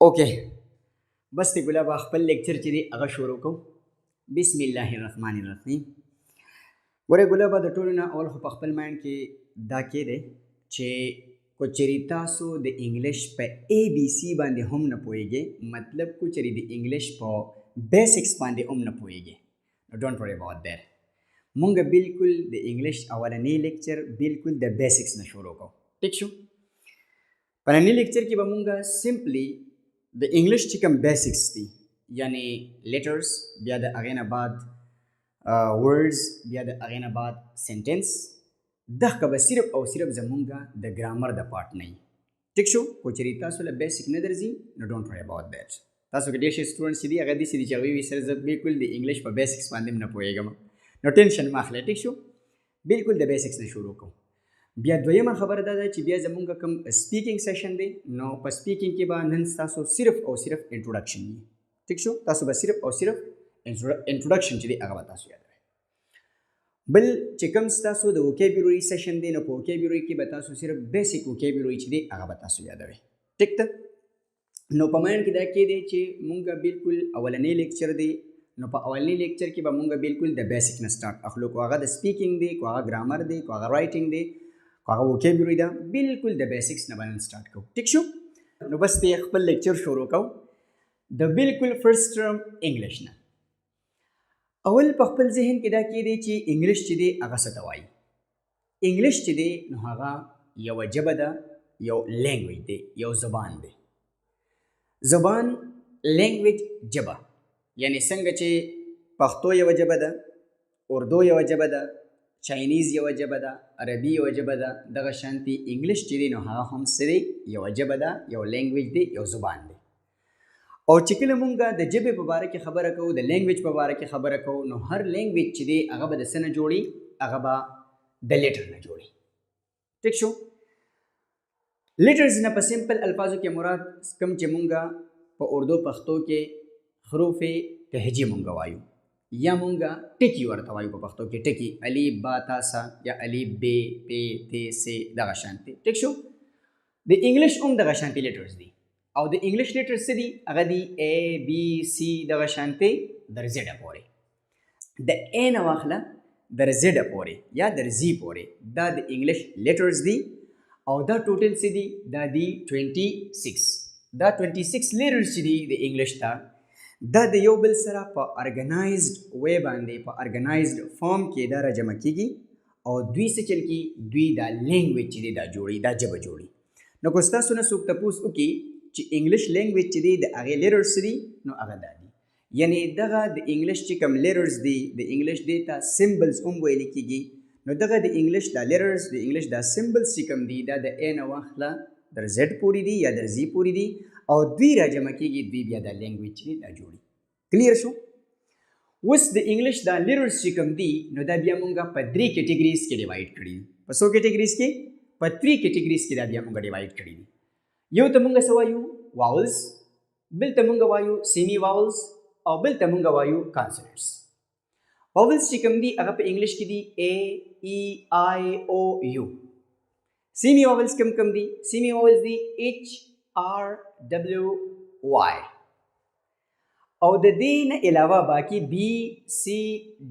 اوکے بس تی ګلاب خپل لیکچر چې دی هغه شروع کوم. بسم الله الرحمن الرحیم. ګوره ګلاب د ټولو نه اول خو په خپل مایند کې دا کې دی چې کو چېرې تاسو د انګلیش په اے بی سی باندې هم نه پوهیږئ، مطلب کو چېرې د انګلیش په بیسکس باندې هم نه پوهیږئ، نو ډونټ وري اباؤٹ دیٹ. مونږ بالکل د انګلیش اولنی لیکچر بالکل د بیسکس نه شروع کوو. ټیک شو؟ په ننني لیکچر کې به مونږ سمپلی د انګلیش چې کوم بیسکس دي، یعنی لیټرز، بیا د هغې نه بعد ورډز، بیا د هغې نه بعد سینټنس، دغه به صرف او صرف زمونږ د ګرامر د پارټ نه وي. ټیک شو؟ خو چېرې تاسو له بیسک نه درځي نو ډونټ وري اباؤٹ دیٹ. تاسو کې ډېر ښه سټوډنټس چې دي هغه داسې دي چې هغوی وایي سر زه بالکل د انګلیش په بیسکس باندې هم نه پوهېږم، نو ټینشن مه اخلئ. ټیک شو؟ بالکل د بیسکس نه شروع کوو. بیا دویمه خبره دا ده چې بیا زمونږ کوم سپیکینګ سیشن دی، نو په سپیکینګ کې به نن تاسو صرف او صرف انټروډکشن وي. ټیک شو؟ تاسو به صرف او صرف انټروډکشن چې دی هغه به تاسو یادوئ. بل چې کوم ستاسو د وکیبولري سیشن دی، نو په وکیبولري کې به تاسو صرف بیسک وکیبولري چې دی هغه به تاسو یادوئ. ټیک ده؟ نو په مایند کې دا کې دی چې مونږ بالکل اولنی لیکچر دی، نو په اولنی لیکچر کې به مونږ بالکل د بیسک نه سٹارټ اخلو، کو هغه د سپیکینګ دی، کو هغه ګرامر دی، کو هغه رایټینګ دی، کو هغه وکیبولري ده، بالکل د بیسکس نه به نن سٹارټ کوو. ټیک شو؟ نو بس ته خپل لیکچر شروع کوو د بالکل فرست ټرم انګلیش نه. اول په خپل ذهن کې دا کې دی چې انګلیش چې دی هغه څه ته وایي. انګلیش چې دی نو هغه یوه ژبه ده، یو لینګویج دی، یو زبان دی. زبان، لینګویج، ژبه، یعنی څنګه چې پښتو یوه ژبه ده، اردو یوه ژبه ده، چاینیز یوه ژبه ده، عربي یوه ژبه ده، دغه شانتي انګلیش چې دی نو هغه هم څه دی؟ یوه ژبه ده، یو لینګویج دی، یو زبان دی. او چې کله مونږ د ژبې په باره کې خبره کوو، د لینګویج په باره کې خبره کوو، نو هر لینګویج چې دی هغه به د څه نه جوړي؟ هغه به د لیټر نه جوړي. ټیک شو؟ لیټرز نه په سمپل الفاظو کې مراد کوم چې مونږ په اردو پښتو کې حروف لهجې مونږ وایو، یا مونږ ټکي ورته وایو په پښتو کې، ټکي الف با تا سا، یا الف ب پ ت س، دغه شانتي. ټیک شو؟ د انګلیش هم دغه شانتي لیټرز دي، او د انګلیش لیټرز څه دي؟ هغه دي اے بی سی، دغه شانتي در زیډه پورې. د ا نه واخله در زیډه پورې یا در زی پورې، دا د انګلیش لیټرز دي، او دا ټوټل څه دي؟ دا دي 26. دا 26 لیټرز چې دي د انګلیش ته، دا د یو بل سره په ارګنایزډ وی باندې، په ارګنایزډ فارم کې دا راجمع کیږي، او دوی څه چل کی؟ دوی دا لینګویج چې دی دا جوړي، دا ژبه جوړي. نو که ستاسو نه څوک تپوس وکړي چې انګلیش لینګویج چې دی د هغې لیټرز څه دي، نو هغه دا دي. یعنی دغه د انګلیش چې کوم لیټرز دي، د انګلیش دې ته سمبلز هم ویل کیږي، نو دغه د انګلیش دا لیټرز، د انګلیش دا سمبلز چې کوم دي، دا د ا نه واخله در زیډ پورې دي یا در زی پورې دي، او دوی راجمع کیږي، دوی بیا دا لینګویج چې دی دا جوړي. کلیر شو؟ اوس د انګلیش دا لیټرز چې کوم دي، نو دا بیا مونږ په 3 کیټګریز کې ډیوایډ کړي دي. په څو کیټګریز کې؟ په 3 کیټګریز کې دا بیا مونږ ډیوایډ کړي دي. یو ته مونږ څه وایو؟ واولز، بل ته مونږ وایو سیمی واولز، او بل ته مونږ وایو کانسوننټس. واولز چې کوم دي هغه په انګلیش کې دي ا ای آی او یو. سیمی واولز کوم دي؟ سیمی واولز دي ایچ آر ډبلیو وائی، او د دې نه علاوه باقي بی سی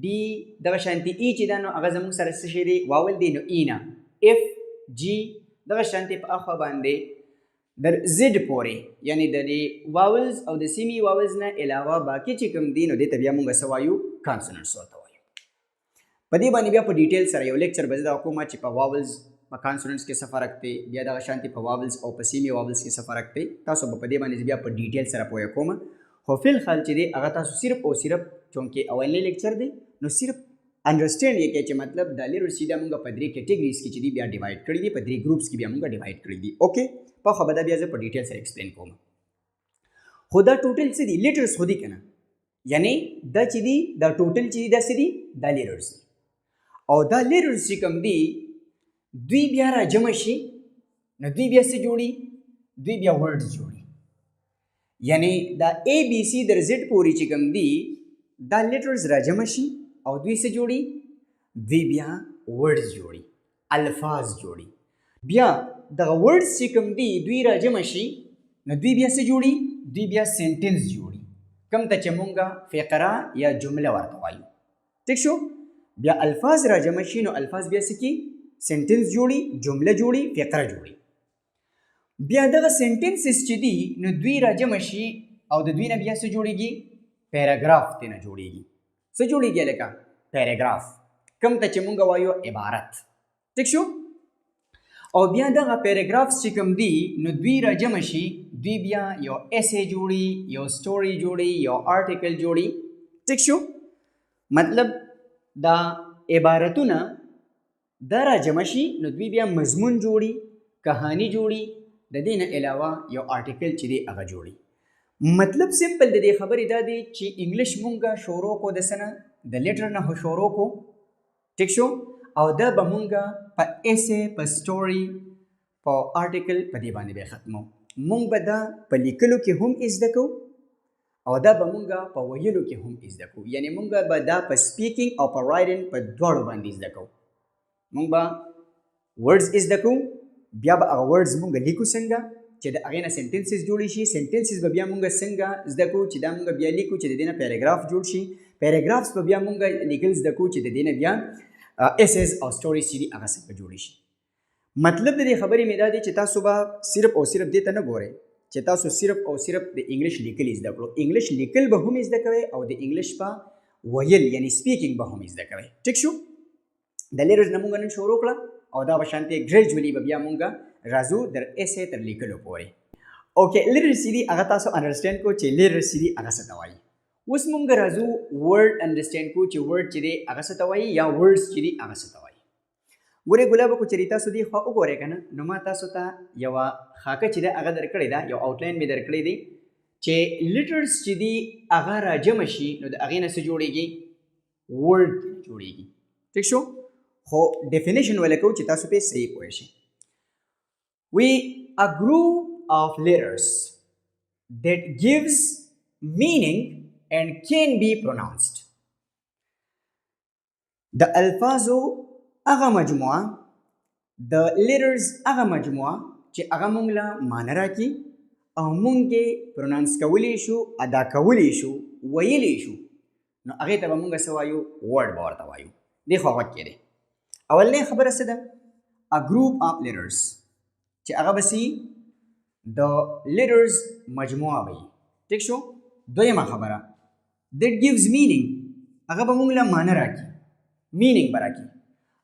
ډي، دغه شانتي ای چې دا نو هغه زموږ سره څه شی دی؟ واول دی، نو ای نه اف جی، دغه شانتي په اخوا باندې در زد پورې، یعنی د دې واولز او د سیمی واولز نه علاوه باقي چې کوم دي، نو دې ته بیا مونږ څه وایو؟ کانسوننټس ورته وایو. په دې باندې بیا په ډیټیل سره یو لیکچر به زه دا کوم چې په واولز په کانسوننټس کې څه فرق دی، بیا دغه شانتي په واولز او په سیمی واولز کې څه فرق دی، تاسو به په دې باندې بیا په ډیټیل سره پوهه کوم. خو فی الحال چې دی هغه تاسو صرف او صرف چونکې اولنی لیکچر دی، نو صرف انډرسټینډ یې کړئ چې مطلب دا لیټرز چې دا مونږ په 3 کیټګریز کې چې دی بیا ډیوایډ کړي دي، په 3 ګروپس کې بیا مونږ ډیوایډ کړي دي. اوکې، په خو به دا بیا زه په ډیټیل سره ایکسپلین کوم. خو دا ټوټل څه دي؟ لیټرز خو دي که نه؟ یعنی دا چې دي دا ټوټل چې دي دا څه دي؟ دا لیټرز دي. او دا لیټرز چې کوم دي دوی بیا راجمع شي، نو دوی بیا څه جوړي؟ دوی بیا ورډز جوړي. یعنی دا اے بی سی در زیډ پورې چې کوم دي دا لیټرز راجمع شي، او دوی څه جوړي؟ دوی بیا ورډز جوړي، الفاظ جوړي. بیا دغه ورډز چې کوم دي دوی راجمع شي، نو دوی بیا څه جوړي؟ دوی بیا سنټنس جوړي، کوم ته چې مونږه فقره یا جمله ورته وایو. ټیک شو؟ بیا الفاظ را جمع شي نو الفاظ بیا څه کی؟ سنټنس جوړي، جمله جوړي، فقره جوړي. بیا دغه سنټنسز چې دي نو دوی را جمع شي او د دوی نه بیا څه جوړیږي؟ پیراګراف ترنه جوړیږي. څه جوړیږي لکه پیراګراف، کوم ته چې مونږ وایو عبارت. ټیک شو؟ او بیا دغه پیراګرافز چې کوم دي نو دوی را جمع شي، دوی بیا یو ایسے جوړي، یو سټوري جوړي، یو آرټیکل جوړي. ټیک شو؟ مطلب دا عبارتونه دا را جمع شي نو دوی بیا مضمون جوړي، کہانی جوړي، د دې نه علاوه یو آرټیکل چې دی هغه جوړي. مطلب سمپل د دې خبرې دا دی چې انګلیش مونږه شروع کو د سنه د لیټر نه شروع کو. ټیک شو؟ او دا به مونږه په ایسے، په سټوري، په آرټیکل په دې باندې به ختمو. مونږ به دا په لیکلو کې هم زده کوو او دا به مونږه په ویلو کې هم زده کوو. یعنی مونږ به دا په سپیکینګ او په رایټینګ په دواړو باندې زده کوو. مونږ به ورډز زده کوو، بیا به هغه ورډز مونږ لیکو څنګه چې د هغې نه سنټنسز جوړې شي. سنټنسز به بیا مونږ څنګه زده کوو چې دا مونږ بیا لیکو چې د دې نه پیراګراف جوړ شي. پیراګرافز به بیا مونږ لیکل زده کوو چې د دې نه بیا ایسیز او سټوریز چې دي هغه څنګه جوړې شي. مطلب د دې خبرې مې دا دی چې تاسو به صرف او صرف دې ته نه ګورئ چې تاسو صرف او صرف د انګلیش لیکل زده کړو. انګلیش لیکل به هم زده کوئ او د انګلیش په ویل یعنی سپیکینګ به هم زده کوئ. ټیک شو؟ د لیټرز نه مونږ نن شروع کړه او دا به شانتې ګریجولي به بیا مونږ راځو در ایسے تر لیکلو پورې. اوکې، لیټرز چې دي هغه تاسو انډرسټینډ کو چې لیټرز چې دي هغه څه ته وایي. اوس مونږ راځو ورډ انډرسټینډ کو چې ورډ چې دی هغه څه ته وایي یا ورډز چې دي هغه څه ته وایي. ګورې ګلابه کو چېرې تاسو دې خوا وګورئ که نه نو ما تاسو ته یوه خاکه چې ده هغه درکړې ده، یو آوټلاین مې درکړی دی چې لیټرز چې دي هغه راجمع شي نو د هغې نه څه جوړېږي؟ ورډ جوړېږي. ټیک شو؟ خو ډیفینیشن ولا کوو چې تاسو پرې صحیح پوه شئ. We a group of letters that gives meaning and can be pronounced. د الفاظو هغه مجموعه، د لیټرز هغه مجموعه چې هغه مونږ له معنی راکړي او مونږ یې پرونانس کولی شو، ادا کولی شو، ویلی شو، نو هغې ته به مونږ څه وایو؟ ورډ به ورته وایو. دې خو غوږ کې دی. اولنۍ خبره څه ده؟ a group of letters چې هغه به سي د لیټرز مجموعه وي. ټیک شو؟ دویمه خبره that gives meaning هغه به مونږ له معنی راکړي، meaning به راکړي.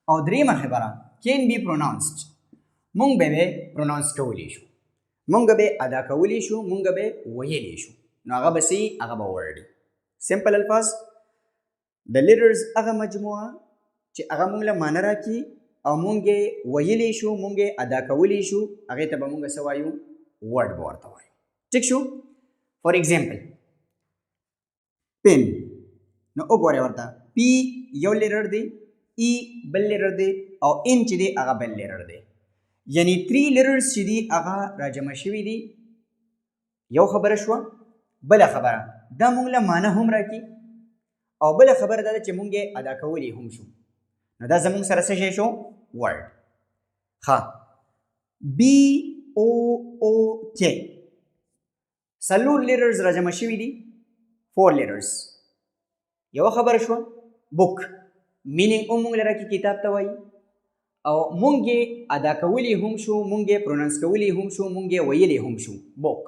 او دریمه خبره can be pronounced مونږ به یې پرونانس کولی شو، مونږ به ادا کولی شو، مونږ به ویلی شو، نو هغه به سي هغه به ورډ. سمپل الفاظ د لیټرز هغه مجموعه چې هغه مونږ له معنی راکړي او مونږ یې ویلی شو، مونږ یې ادا کولی شو، هغې ته به مونږ څه وایو؟ ورډ به ورته وایو. ټیک شو؟ فار ایگزامپل پن، نو وګورئ ورته پی یو لیټر دی، ای بل لیټر دی او ان چې دی هغه بل لیټر دی. یعنی 3 لیټرز چې دي هغه راجمع شوي دي. یو خبره شوه. بله خبره دا مونږ له معنی هم راکړي او بله خبره دا ده چې مونږ یې ادا کولی هم شو، نو دا زمونږ سره څه شی شو؟ ورډ. ښه، بی او او کې 4 لیټرز راجمع شوي دي، 4 لیټرز. یوه خبره شوه بک، مینینګ هم مونږ له راکړي کتاب ته وایي او مونږ یې ادا کولی هم شو، مونږ یې پرونانس کولی هم شو، مونږ یې ویلی هم شو، بک.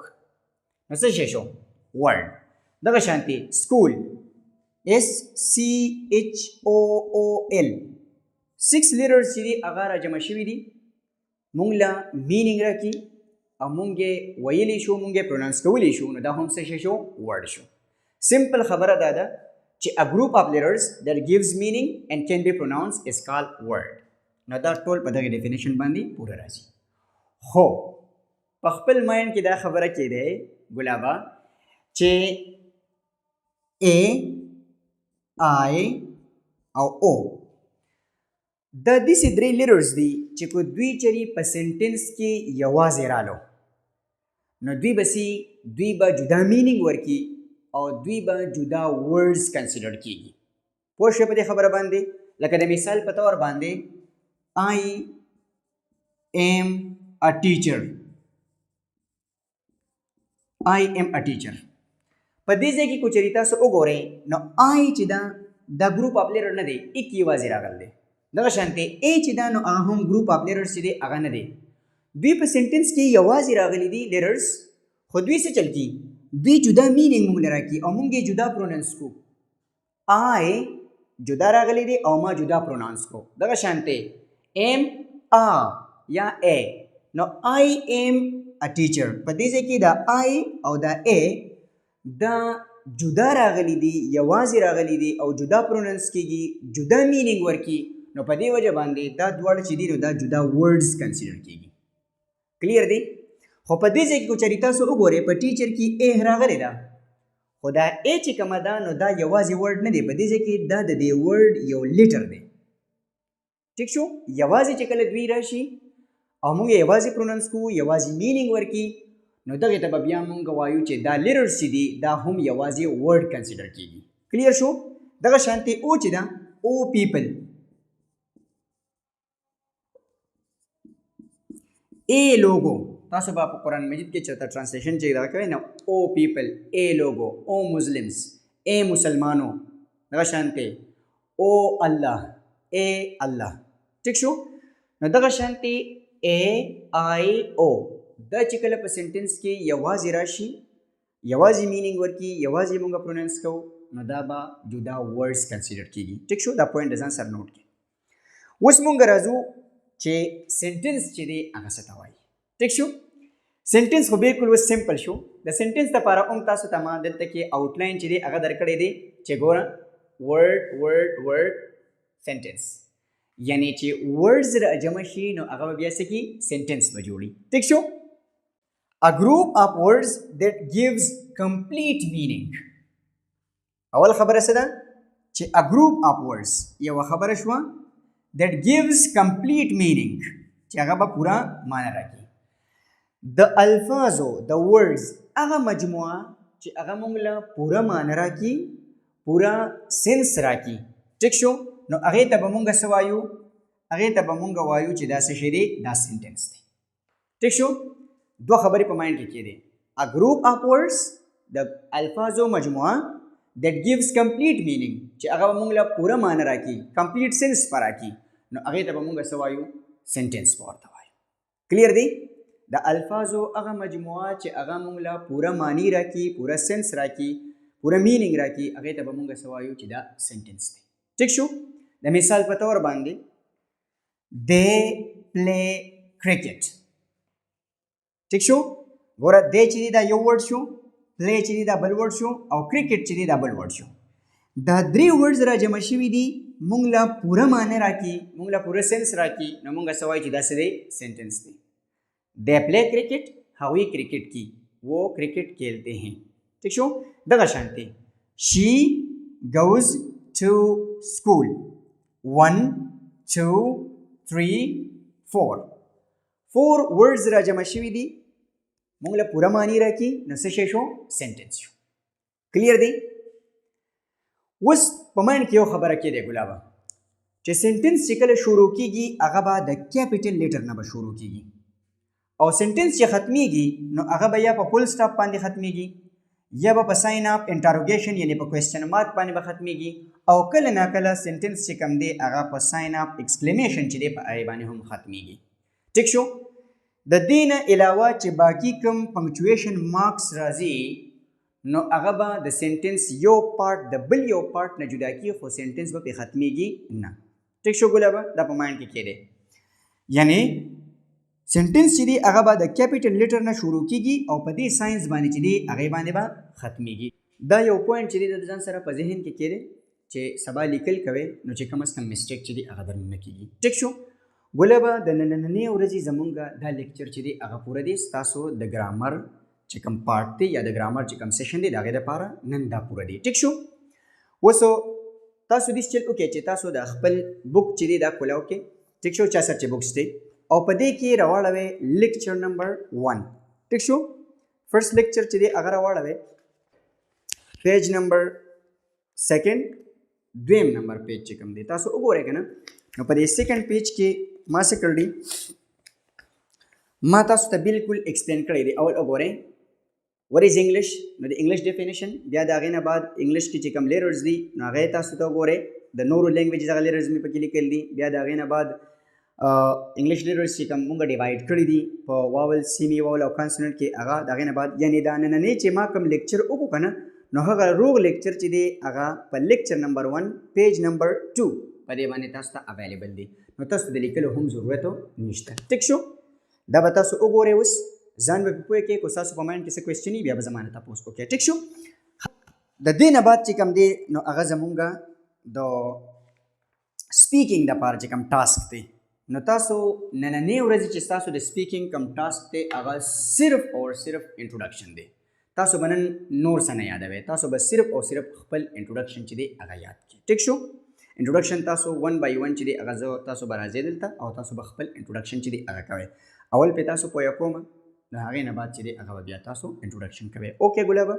نو څه شی شو؟ ورډ. دغه شانتې سکول SCHOOL 6 لیټرز چې دي هغه راجمع شوي دي، مونږ له مینینګ راکړي او مونږ یې ویلی شو، مونږ یې پرونانس کولی شو، نو دا هم څه شی شو؟ ورډ شو. سمپل خبره دا ده چې a group of letters that gives meaning and can be pronounced is called word. نو دا ټول په دغه ډیفینیشن باندې پوره راځي. خو په خپل مایند کې دا خبره کېده ګلابه چې A I او O دا داسې 3 لیټرز دي چې که دوی چرې په سنټنس کې یوازې رالو نو دوی به جدا مینینګ ورکړي او دوی به جدا ورډز کنسیډر کیږي. پوه شوې په دې خبره باندې؟ لکه د مثال په طور باندې I am a teacher. I am a teacher. په دې ځای کې کوچري تاسو وګورئ نو I چې دا ګروپ اف لیټر نه دی یک یوازې راغلی دی دغه شانتې A چې دا نو هغه هم ګروپ اف لیټرز چې دی هغه نه دی دوی په سنټنس کې یوازې راغلي دي لیټرز خو دوی څه چل کی دوی جدا مینینګ موږ لره کی او موږ یې جدا پروننس کو I جدا راغلی دی او ما جدا پروننس کو دغه شانتې am a یا a نو I am a teacher په دې ځای کې دا I او دا a دا جدا راغلی دي یوازې راغلی دي او جدا پروننس کیږي جدا مینینګ ورکی نو په دې وجه باندې دا دواړه چې دي نو دا جدا ورډز کنسیډر کیږي کلیر دی خو په دې ځای کې کوچري تاسو وګورئ په ټیچر کې ا راغلی ده خو دا ا چې کومه ده نو دا یوازې ورډ نه دی په دې ځای کې دا د دې ورډ یو لیټر دی ټیک شو یوازې چې کله دوی راشي او موږ یوازې پروننس کوو یوازې مینینګ ورکي نو دغه ته به بیا موږ وایو چې دا لیټرز چې دي دا هم یوازې ورډ کنسیډر کیږي کلیر شو دغه شانتې او چې ده او پیپل A logo تاسو به په قرآن مجید کې چېرته ټرانسلیشن چې دا کوئ نو او پیپل A logo او مسلمز A مسلمانو دغه شانتې او الله A الله ټیک شو نو دغه شانتې A I O دا چې کله په سنټنس کې یوازې راشي یوازې مینینګ ورکي یوازې موږ پروننس کوو نو دا به جدا ورډز کنسیډر کیږي ټیک شو دا پوینټ ځان سره نوٹ کړئ اوس موږ راځو چې سنټنس چې دی هغه څه ته وایي ټیک شو سنټنس خو بالکل اوس سمپل شو د سنټنس لپاره هم تاسو ته ما دلته کې آوټلاین چې دی هغه درکړی دی چې ګوره ورډ سنټنس یعنی چې ورډز را جمع شي نو هغه بیا څه کی سنټنس به جوړي ټیک شو a group of words that gives complete meaning اول خبره څه ده چې a group of words یو خبره شو that gives complete meaning چې هغه به پورا معنی راکړي د الفاظو د words هغه مجموعه چې هغه موږ له پورا معنی راکړي پورا سنس راکړي ټیک شو نو هغه ته به موږ څه وایو هغه ته به موږ وایو چې دا څه شی دی دا سنټنس دی ټیک شو دوه خبرې په مایند کې کېدې a group of words د الفاظو مجموعه that gives complete meaning چې هغه موږ له پوره معنی راکړي complete sense پر راکړي نو هغه ته به موږ څه وایو سنټنس ورته وایو کلیر دی د الفاظو هغه مجموعه چې هغه موږ له پوره معنی راکړي پوره سنس راکړي پوره مینینګ راکړي هغه ته به موږ څه وایو چې دا سنټنس دی ټیک شو د مثال په تور باندې they play cricket ٹھیک شو ګوره دی چې دی دا یو ورډ شو پلی چې دی دا بل ورډ شو او کرکټ چې دی دا بل ورډ شو دا درې ورډز را جمع شوي دي موږ له پوره معنی راکړي موږ له پوره سنس راکړي نو موږ څه وایو چې دا څه دی سنټنس دی دے پلے کرکٹ هغوی کرکٹ کی وہ کرکٹ کھیلتے ہیں ٹھیک شو دغه شانتې she goes to school 1 2 3 4 4 words را جمع شوي دي موږ له پوره معنی راکړي نو څه شی شو سنټنس شو کلیر دی اوس په مایند کې یو خبره کېدی ګلابه چې سنټنس چې کله شروع کېږي هغه به د کیپیټل لیټر نه به شروع کېږي او سنټنس چې ختمیږي نو هغه به یا په فل سټاپ باندې ختمیږي یا به په ساین اف انټروګیشن یعنی په کوېسچن مارک باندې به ختمیږي او کله ناکله سنټنس چې کوم دی هغه په ساین اف ایکسکلیمیشن چې دی په هغې باندې هم ختمیږي ټیک شو د دې نه علاوه چې باقي کوم پنکچویشن مارکس راځي نو هغه به د سنټنس یو پارټ د بل یو پارټ نه جدا کړي خو سنټنس به پرې ختمیږي نه ټیک شو ګلابه دا په مایند کې کېدی یعنی سنټنس چې دی هغه به د کیپیټل لیټر نه شروع کېږي او په دې ساینس باندې چې دی هغې باندې به ختمیږي دا یو پوینټ چې دی د ځان سره په ذهن کې کېدی چې سبا لیکل کوئ نو چې کم از کم مسټیک چې دی هغه درنه نه کېږي ټیک شو ګلابه د نننۍ ورځې زمونږ دا لیکچر چې دی هغه پوره دی ستاسو د ګرامر چې کوم پارټ دی یا د ګرامر چې کوم سیشن دی د هغې دپاره نن دا پوره دی ټیک شو اوسو تاسو دې چل وکړئ چې تاسو د خپل بک چې دی دا کولاو کې ټیک شو چا سره چې بکس دی او په دې کې راواړوئ لیکچر نمبر 1 ټیک شو فرست لیکچر چې دی هغه راواړوئ پیج نمبر 2 دویم نمبر پیج چې کوم دی تاسو وګورئ که نه نو په دې سیکنډ پیج کې ما څه کړی ما تاسو ته بالکل ایکسپلین کړی دی اول وګورئ what is English نو د انګلیش ډیفینیشن بیا د هغې نه بعد انګلیش کې چې کوم لیررز دي نو هغه تاسو ته وګورئ د نورو لینګویجز هغه لیررز مې پکې لیکل دي بیا د هغې نه بعد انګلیش لیررز چې کوم مونږ ډیوایډ کړي دي په واول سیمی واول او کانسوننټ کې هغه د هغې نه بعد یعنې دا نننی چې ما کوم لیکچر وکړو که نه نو هغه روغ لیکچر چې دی هغه په لیکچر نمبر 1 پیج نمبر 2 په دې باندې تاسو ته اویلیبل دی نو تاسو د لیکلو هم ضرورت نشته ټیک شو دا به تاسو وګورئ اوس ځان به پوه کې کو تاسو په مایند کې څه کوېسچن بیا به زمانه تاسو وکړئ ټیک شو د دې نه بعد چې کوم دی نو هغه زمونږ د سپیکینګ دپاره چې کوم ټاسک دی نو تاسو نننۍ ورځې چې تاسو د سپیکینګ کوم ټاسک دی هغه صرف او صرف انټروډکشن دی تاسو به نن نور څه نه یادوئ تاسو به صرف او صرف خپل انټروډکشن چې دی هغه یاد کړئ ټیک شو انټروډکشن تاسو 1 by 1 چې دی هغه زه تاسو به راځئ دلته او تاسو به خپل انټروډکشن چې دی هغه کوئ اول پې تاسو پوه کوم د هغې نه بعد چې دی هغه به بیا تاسو انټروډکشن کوئ اوکې ګلابه